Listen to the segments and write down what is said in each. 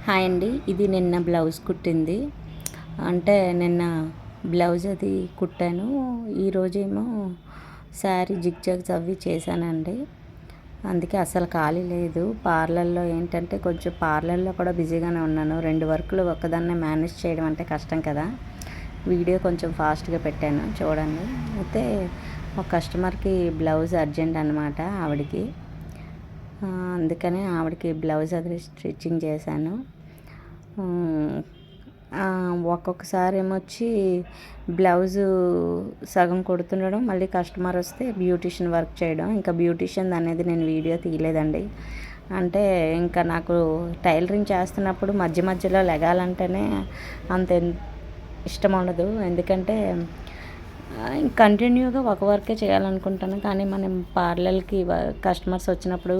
Hi అండి. ఇది నిన్న బ్లౌజ్ కుట్టింది. అంటే నిన్న బ్లౌజ్ అది కుట్టాను. ఈరోజేమో శారీ జిగ్జాగ్స్ అవి చేశానండి. అందుకే అసలు ఖాళీ లేదు. పార్లర్లో ఏంటంటే కొంచెం పార్లర్లో కూడా బిజీగానే ఉన్నాను. 2 వర్కులు ఒక్కదాన్నే మేనేజ్ చేయడం అంటే కష్టం కదా. వీడియో కొంచెం ఫాస్ట్గా పెట్టాను చూడండి. అయితే ఒక కస్టమర్కి బ్లౌజ్ అర్జెంట్ అనమాట ఆవిడకి. అందుకని ఆవిడకి బ్లౌజ్ అది స్టిచ్చింగ్ చేశాను. ఒక్కొక్కసారి ఏమొచ్చి బ్లౌజు సగం కుడుతుండడం, మళ్ళీ కస్టమర్ వస్తే బ్యూటీషియన్ వర్క్ చేయడం. ఇంకా బ్యూటీషియన్ అనేది నేను వీడియో తీయలేదండి. అంటే ఇంకా నాకు టైలరింగ్ చేస్తున్నప్పుడు మధ్య మధ్యలో లెగాలంటేనే అంత ఇష్టం ఉండదు. ఎందుకంటే కంటిన్యూగా ఒక వర్కే చేయాలనుకుంటాను. కానీ మనం పార్లర్కి కస్టమర్స్ వచ్చినప్పుడు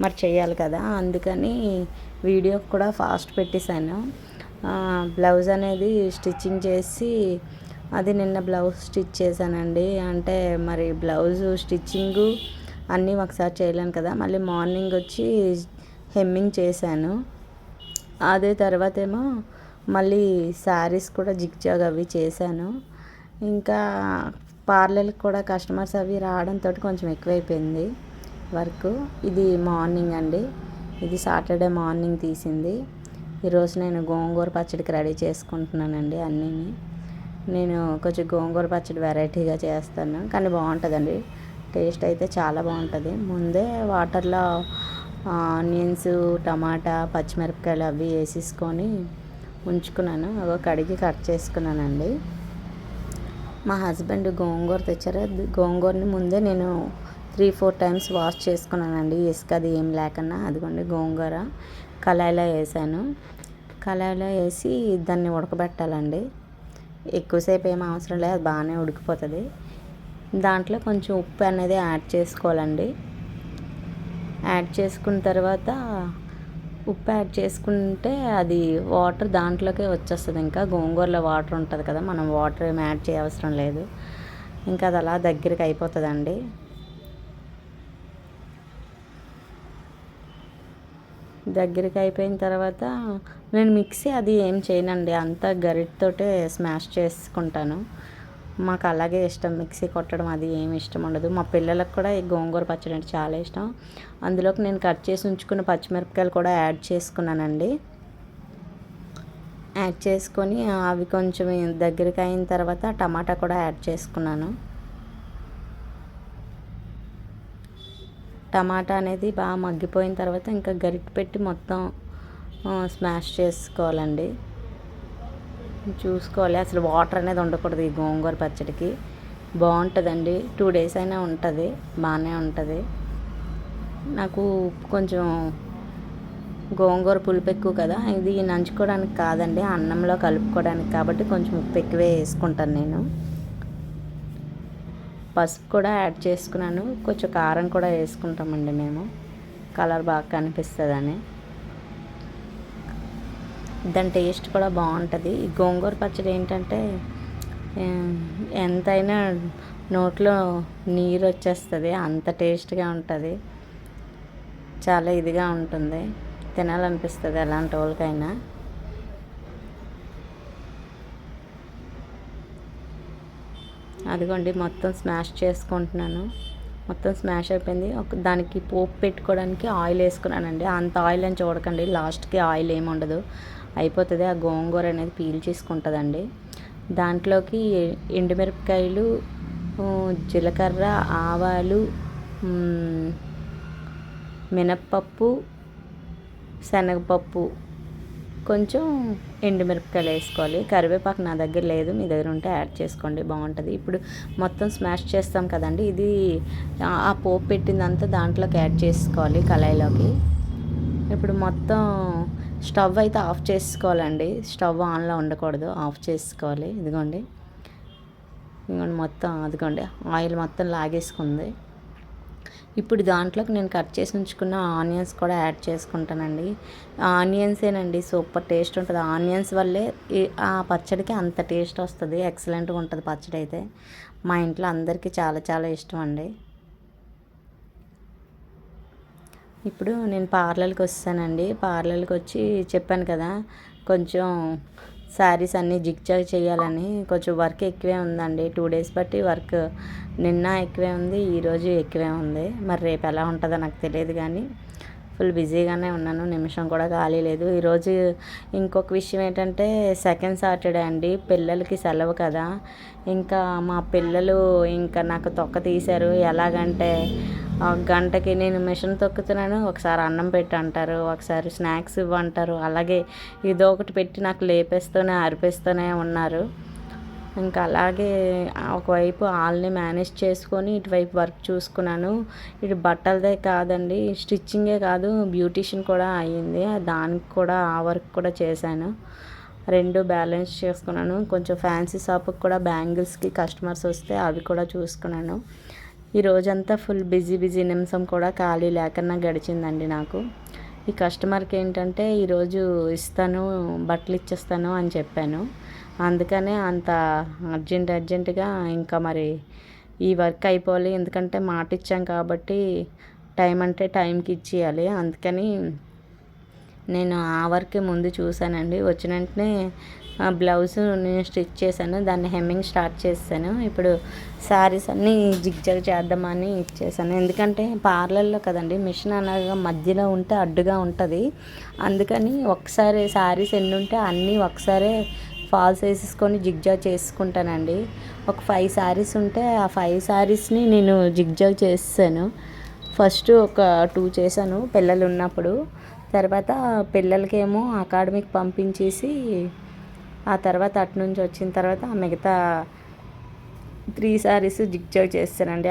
మరి చేయాలి కదా. అందుకని వీడియో కూడా ఫాస్ట్ పెట్టేశాను. బ్లౌజ్ అనేది స్టిచ్చింగ్ చేసి అది నిన్న బ్లౌజ్ స్టిచ్ చేశానండి. అంటే మరి బ్లౌజు స్టిచ్చింగు అన్నీ ఒకసారి చేయలేను కదా. మళ్ళీ మార్నింగ్ వచ్చి హెమ్మింగ్ చేశాను. అదే తర్వాత ఏమో మళ్ళీ శారీస్ కూడా జిగ్జాగ్ అవి చేశాను. ఇంకా పార్లర్కి కూడా కస్టమర్స్ అవి రావడంతో కొంచెం ఎక్కువైపోయింది వర్క్. ఇది మార్నింగ్ అండి. ఇది సాటర్డే మార్నింగ్ తీసింది. ఈరోజు నేను గోంగూర పచ్చడికి రెడీ చేసుకుంటున్నానండి అన్నీని. నేను కొంచెం గోంగూర పచ్చడి వెరైటీగా చేస్తాను, కానీ బాగుంటుందండి. టేస్ట్ అయితే చాలా బాగుంటుంది. ముందే వాటర్లో ఆనియన్స్, టమాటా, పచ్చిమిరపకాయలు అవి వేసేసుకొని ఉంచుకున్నాను. అవి కడిగి కట్ చేసుకున్నానండి. మా హస్బెండ్ గోంగూర తెచ్చారు. గోంగూరని ముందే నేను 3-4 టైమ్స్ వాష్ చేసుకున్నానండి, ఇసుక అది ఏం లేకుండా. అదిగోండి గోంగూర కళాయిలో వేసాను. కళాయిలో వేసి దాన్ని ఉడకబెట్టాలండి. ఎక్కువసేపు ఏం అవసరం లేదు, అది బాగానే ఉడికిపోతుంది. దాంట్లో కొంచెం ఉప్పు అనేది యాడ్ చేసుకోవాలండి. యాడ్ చేసుకున్న తర్వాత ఉప్పు యాడ్ చేసుకుంటే అది వాటర్ దాంట్లోకే వచ్చేస్తుంది. ఇంకా గోంగూరలో వాటర్ ఉంటుంది కదా, మనం వాటర్ ఏమి యాడ్ చేయవసరం లేదు. ఇంకా అది అలా దగ్గరికి అయిపోతుందండి. దగ్గరికి అయిపోయిన తర్వాత నేను మిక్సీ అది ఏం చేయనండి, అంతా గరిటతోటే స్మాష్ చేసుకుంటాను. మాకు అలాగే ఇష్టం, మిక్సీ కొట్టడం అది ఏమి ఇష్టం ఉండదు. మా పిల్లలకు కూడా ఈ గోంగూర పచ్చడి అంటే చాలా ఇష్టం. అందులోకి నేను కట్ చేసి ఉంచుకున్న పచ్చిమిరపకాయలు కూడా యాడ్ చేసుకున్నానండి. యాడ్ చేసుకొని అవి కొంచెం దగ్గరికి అయిన తర్వాత టమాటా కూడా యాడ్ చేసుకున్నాను. టమాటా అనేది బాగా మగ్గిపోయిన తర్వాత ఇంకా గరిటె పెట్టి మొత్తం స్మాష్ చేసుకోవాలండి. చూసుకోవాలి, అసలు వాటర్ అనేది ఉండకూడదు ఈ గోంగూర పచ్చడికి. బాగుంటుందండి, 2 డేస్ అయినా ఉంటుంది, బాగానే ఉంటుంది. నాకు కొంచెం గోంగూర పులుపు ఎక్కువ కదా, ఇది నంచుకోవడానికి కాదండి, అన్నంలో కలుపుకోవడానికి, కాబట్టి కొంచెం ఉప్పు ఎక్కువే వేసుకుంటాను నేను. పసుపు కూడా యాడ్ చేసుకున్నాను. కొంచెం కారం కూడా వేసుకుంటామండి మేము, కలర్ బాగా కనిపిస్తుందని. దాని టేస్ట్ కూడా బాగుంటుంది. ఈ గోంగూర పచ్చడి ఏంటంటే ఎంతైనా నోట్లో నీరు వచ్చేస్తుంది, అంత టేస్ట్గా ఉంటుంది. చాలా ఇదిగా ఉంటుంది, తినాలనిపిస్తుంది ఎలాంటి వాళ్ళకైనా. అదిగోండి మొత్తం స్మాష్ చేసుకుంటున్నాను. మొత్తం స్మాష్ అయిపోయింది. దానికి పోపు పెట్టుకోవడానికి ఆయిల్ వేసుకున్నానండి. అంత ఆయిల్ అని చూడకండి, లాస్ట్కి ఆయిల్ ఏమి ఉండదు, అయిపోతుంది. ఆ గోంగూర అనేది పీల్ చేసుకుంటుందండి. దాంట్లోకి ఎండుమిరపకాయలు, జీలకర్ర, ఆవాలు, మినప్పప్పు, శనగపప్పు, కొంచెం ఎండుమిరపకాయలు వేసుకోవాలి. కరివేపాకు నా దగ్గర లేదు, మీ దగ్గర ఉంటే యాడ్ చేసుకోండి, బాగుంటుంది. ఇప్పుడు మొత్తం స్మాష్ చేస్తాం కదండి, ఇది ఆ పోపు పెట్టిందంతా దాంట్లోకి యాడ్ చేసుకోవాలి కళాయిలోకి. ఇప్పుడు మొత్తం స్టవ్ అయితే ఆఫ్ చేసుకోవాలండి, స్టవ్ ఆన్లో ఉండకూడదు, ఆఫ్ చేసుకోవాలి. ఇదిగోండి మొత్తం అదిగోండి ఆయిల్ మొత్తం లాగేసుకుంది. ఇప్పుడు దాంట్లోకి నేను కట్ చేసి ఉంచుకున్న ఆనియన్స్ కూడా యాడ్ చేసుకుంటానండి. ఆనియన్సేనండి సూపర్ టేస్ట్ ఉంటుంది. ఆనియన్స్ వల్లే ఆ పచ్చడికి అంత టేస్ట్ వస్తుంది, ఎక్సలెంట్గా ఉంటుంది పచ్చడి అయితే. మా ఇంట్లో అందరికీ చాలా చాలా ఇష్టం అండి. ఇప్పుడు నేను పార్లర్కి వస్తానండి. పార్లర్కి వచ్చి చెప్పాను కదా, కొంచెం శారీస్ అన్నీ జిగ్జాగ్ చేయాలని కొంచెం వర్క్ ఎక్కువే ఉందండి. 2 డేస్ బట్టి వర్క్ నిన్న ఎక్కువే ఉంది, ఈరోజు ఎక్కువే ఉంది. మరి రేపు ఎలా ఉంటుందో నాకు తెలియదు కానీ ఫుల్ బిజీగానే ఉన్నాను. నిమిషం కూడా ఖాళీ లేదు. ఈరోజు ఇంకొక విషయం ఏంటంటే సెకండ్ సాటర్డే అండి, పిల్లలకి సెలవు కదా. ఇంకా మా పిల్లలు ఇంకా నాకు తొక్క తీశారు. ఎలాగంటే గంటకి నేను మిషన్ తొక్కుతున్నాను, ఒకసారి అన్నం పెట్టి అంటారు, ఒకసారి స్నాక్స్ ఇవ్వంటారు, అలాగే ఏదో ఒకటి పెట్టి నాకు లేపేస్తూనే అరిపిస్తూనే ఉన్నారు. ఇంకా అలాగే ఒకవైపు వాళ్ళని మేనేజ్ చేసుకొని ఇటువైపు వర్క్ చూసుకున్నాను. ఇటు బట్టలదే కాదండి, స్టిచ్చింగే కాదు, బ్యూటీషియన్ కూడా అయ్యింది. దానికి కూడా ఆ వర్క్ కూడా చేశాను. 2 బ్యాలెన్స్ చేసుకున్నాను. కొంచెం ఫ్యాన్సీ షాప్కి కూడా బ్యాంగిల్స్కి కస్టమర్స్ వస్తే అవి కూడా చూసుకున్నాను. ఈ రోజంతా ఫుల్ బిజీ నిమిషం కూడా ఖాళీ లేకుండా గడిచిందండి నాకు. ఈ కస్టమర్కి ఏంటంటే ఈరోజు ఇస్తాను, బట్టలు ఇచ్చేస్తాను అని చెప్పాను. అందుకనే అంత అర్జెంటుగా ఇంకా మరి ఈ వర్క్ అయిపోవాలి. ఎందుకంటే మాట ఇచ్చాం కాబట్టి టైం అంటే టైంకి ఇచ్చేయాలి. అందుకని నేను ఆ వర్క్ ముందు చూశానండి. వచ్చిన వెంటనే బ్లౌజ్ నేను స్టిచ్ చేశాను, దాన్ని హెమ్మింగ్ స్టార్ట్ చేశాను. ఇప్పుడు శారీస్ అన్నీ జిగ్జాగ్ చేద్దామని ఇచ్చేసాను. ఎందుకంటే పార్లర్లో కదండి, మిషన్ అనగా మధ్యలో ఉంటే అడ్డుగా ఉంటుంది. అందుకని ఒకసారి శారీస్ ఎన్ని ఉంటే అన్నీ ఒకసారి ఫాల్స్ వేసేసుకొని జిగ్జాగ్ చేసుకుంటానండి. ఒక 5 శారీస్ ఉంటే ఆ 5 శారీస్ని నేను జిగ్జాగ్ చేసాను. ఫస్ట్ ఒక 2 చేశాను పిల్లలు ఉన్నప్పుడు. తర్వాత పిల్లలకేమో అకాడమీకి పంపించేసి ఆ తర్వాత అటు నుంచి వచ్చిన తర్వాత మిగతా 3 శారీస్ జిగ్జాగ్ చేస్తానండి.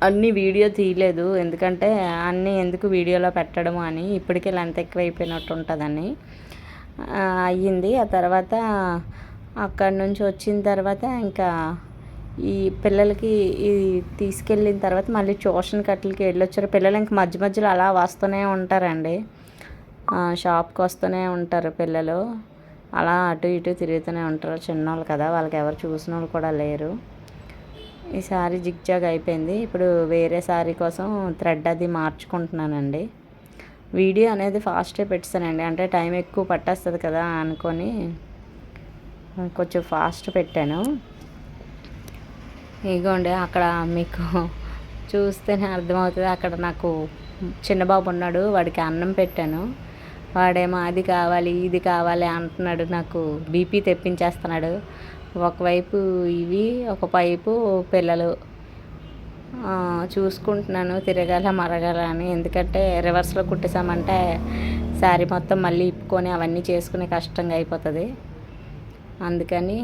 అన్నీ వీడియో తీయలేదు, ఎందుకంటే అన్నీ ఎందుకు వీడియోలో పెట్టడము అని, ఇప్పటికే లెంత్ ఎక్కువైపోయినట్టు ఉంటుందని అయ్యింది. ఆ తర్వాత అక్కడి నుంచి వచ్చిన తర్వాత ఇంకా ఈ పిల్లలకి ఈ తీసుకెళ్ళిన తర్వాత మళ్ళీ ట్యూషన్ కట్టలకి వెళ్ళొచ్చారు. పిల్లలు ఇంక మధ్యలో అలా వస్తూనే ఉంటారండి, షాప్కి వస్తూనే ఉంటారు పిల్లలు. అలా అటు ఇటు తిరుగుతూనే ఉంటారు. చిన్నోళ్ళు కదా, వాళ్ళకి ఎవరు చూసిన వాళ్ళు కూడా లేరు. ఈ సారీ జిగ్జాగ్ అయిపోయింది. ఇప్పుడు వేరే సారీ కోసం థ్రెడ్ అది మార్చుకుంటున్నానండి. వీడియో అనేది ఫాస్ట్గా పెట్టానండి, అంటే టైం ఎక్కువ పట్టేస్తుంది కదా అనుకొని కొంచెం ఫాస్ట్ పెట్టాను. ఇదిగోండి అక్కడ మీకు చూస్తేనే అర్థమవుతుంది. అక్కడ నాకు చిన్నబాబు ఉన్నాడు, వాడికి అన్నం పెట్టాను. వాడేమో అది కావాలి ఇది కావాలి అంటున్నాడు, నాకు బీపీ తెప్పించేస్తున్నాడు. ఒకవైపు ఇవి, ఒకవైపు పిల్లలు చూసుకుంటున్నాను, తిరగాల మరగాల అని. ఎందుకంటే రివర్స్లో కుట్టేసామంటే శారీ మొత్తం మళ్ళీ ఇప్పుకొని అవన్నీ చేసుకునే కష్టంగా అయిపోతుంది. అందుకని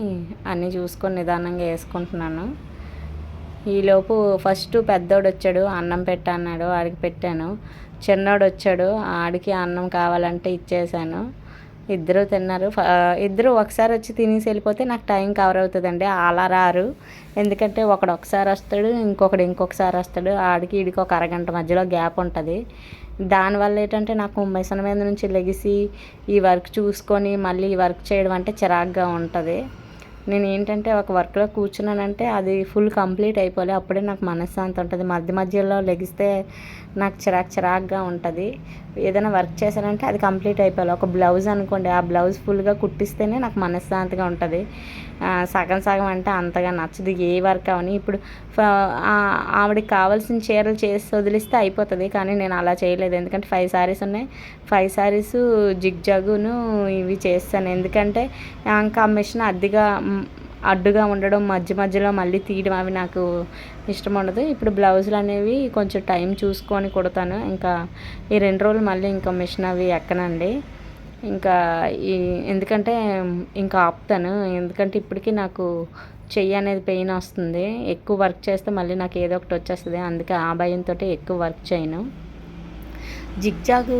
అన్నీ చూసుకొని నిదానంగా వేసుకుంటున్నాను. ఈలోపు ఫస్ట్ పెద్దోడు వచ్చాడు, అన్నం పెట్టా అన్నాడు, ఆడికి పెట్టాను. చిన్నోడు వచ్చాడు, ఆడికి అన్నం కావాలంటే ఇచ్చేసాను. ఇద్దరు తిన్నారు. ఇద్దరు ఒకసారి వచ్చి తినేసి వెళ్ళిపోతే నాకు టైం కవర్ అవుతుందండి. అలా రారు, ఎందుకంటే ఒకడు ఒకసారి వస్తాడు, ఇంకొకసారి వస్తాడు. ఆడికి ఈడికి ఒక అరగంట మధ్యలో గ్యాప్ ఉంటుంది. దానివల్ల ఏంటంటే నాకు మిషన్ మీద నుంచి లెగిసి ఈ వర్క్ చూసుకొని మళ్ళీ ఈ వర్క్ చేయడం అంటే చిరాగ్గా ఉంటుంది. నేను ఏంటంటే ఒక వర్క్లో కూర్చున్నానంటే అది ఫుల్ కంప్లీట్ అయిపోవాలి, అప్పుడే నాకు మనశ్శాంతి ఉంటుంది. మధ్యలో లెగిస్తే నాకు చిరాగ్గా ఉంటుంది. ఏదైనా వర్క్ చేశానంటే అది కంప్లీట్ అయిపోవాలి. ఒక బ్లౌజ్ అనుకోండి, ఆ బ్లౌజ్ ఫుల్గా కుట్టిస్తేనే నాకు మనశ్శాంతిగా ఉంటుంది. సగం అంటే అంతగా నచ్చదు ఏ వర్క్ అవని. ఇప్పుడు ఆవిడకి కావాల్సిన చీరలు చేసి వదిలిస్తే అయిపోతుంది, కానీ నేను అలా చేయలేదు. ఎందుకంటే 5 శారీస్ ఉన్నాయి, 5 శారీస్ జిగ్జాగును ఇవి చేస్తాను. ఎందుకంటే ఇంకా మిషన్ అడ్డుగా ఉండడం, మధ్యలో మళ్ళీ తీయడం అవి నాకు ఇష్టం ఉండదు. ఇప్పుడు బ్లౌజులు అనేవి కొంచెం టైం చూసుకొని కుడతాను. ఇంకా ఈ 2 రోజులు మళ్ళీ ఇంకా మిషన్ అవి ఎక్కనండి. ఇంకా ఎందుకంటే ఇంకా ఆపుతాను. ఎందుకంటే ఇప్పటికీ నాకు చెయ్యి అనేది పెయిన్ వస్తుంది. ఎక్కువ వర్క్ చేస్తే మళ్ళీ నాకు ఏదో ఒకటి వచ్చేస్తుంది. అందుకే ఆ భయంతో ఎక్కువ వర్క్ చేయను. జిగ్జాగ్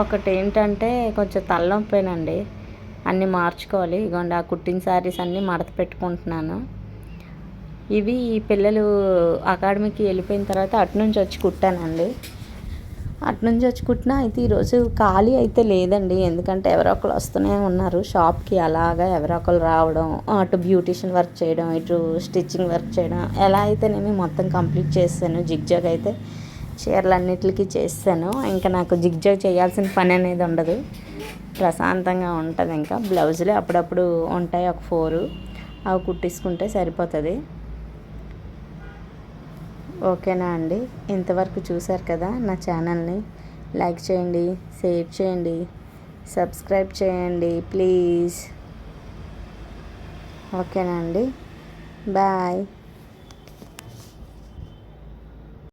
ఒకటి ఏంటంటే కొంచెం తలనొప్పేనండి, అన్నీ మార్చుకోవాలి. ఇగోండి ఆ కుట్టిన శారీస్ అన్నీ మడత పెట్టుకుంటున్నాను. ఇవి పిల్లలు అకాడమీకి వెళ్ళిపోయిన తర్వాత అటు నుంచి వచ్చి కుట్టానండి. అయితే ఈరోజు ఖాళీ అయితే లేదండి, ఎందుకంటే ఎవరో ఒకరు వస్తూనే ఉన్నారు షాప్కి. అలాగా ఎవరో ఒకరు రావడం, అటు బ్యూటీషియన్ వర్క్ చేయడం, ఇటు స్టిచ్చింగ్ వర్క్ చేయడం, ఎలా అయితేనేమి మొత్తం కంప్లీట్ చేశాను. జిగ్జాగ్ అయితే చీరలన్నిటికీ చేస్తాను. ఇంకా నాకు జిగ్జాగ్ చేయాల్సిన పని అనేది ఉండదు, ప్రశాంతంగా ఉంటుంది. ఇంకా బ్లౌజులు అప్పుడప్పుడు ఉంటాయి, ఒక 4 అవి కుట్టించుకుంటే సరిపోతుంది. ఓకేనా అండి, ఇంతవరకు చూశారు కదా నా ఛానల్ని. లైక్ చేయండి, షేర్ చేయండి, సబ్స్క్రైబ్ చేయండి ప్లీజ్. ఓకేనా అండి, బాయ్.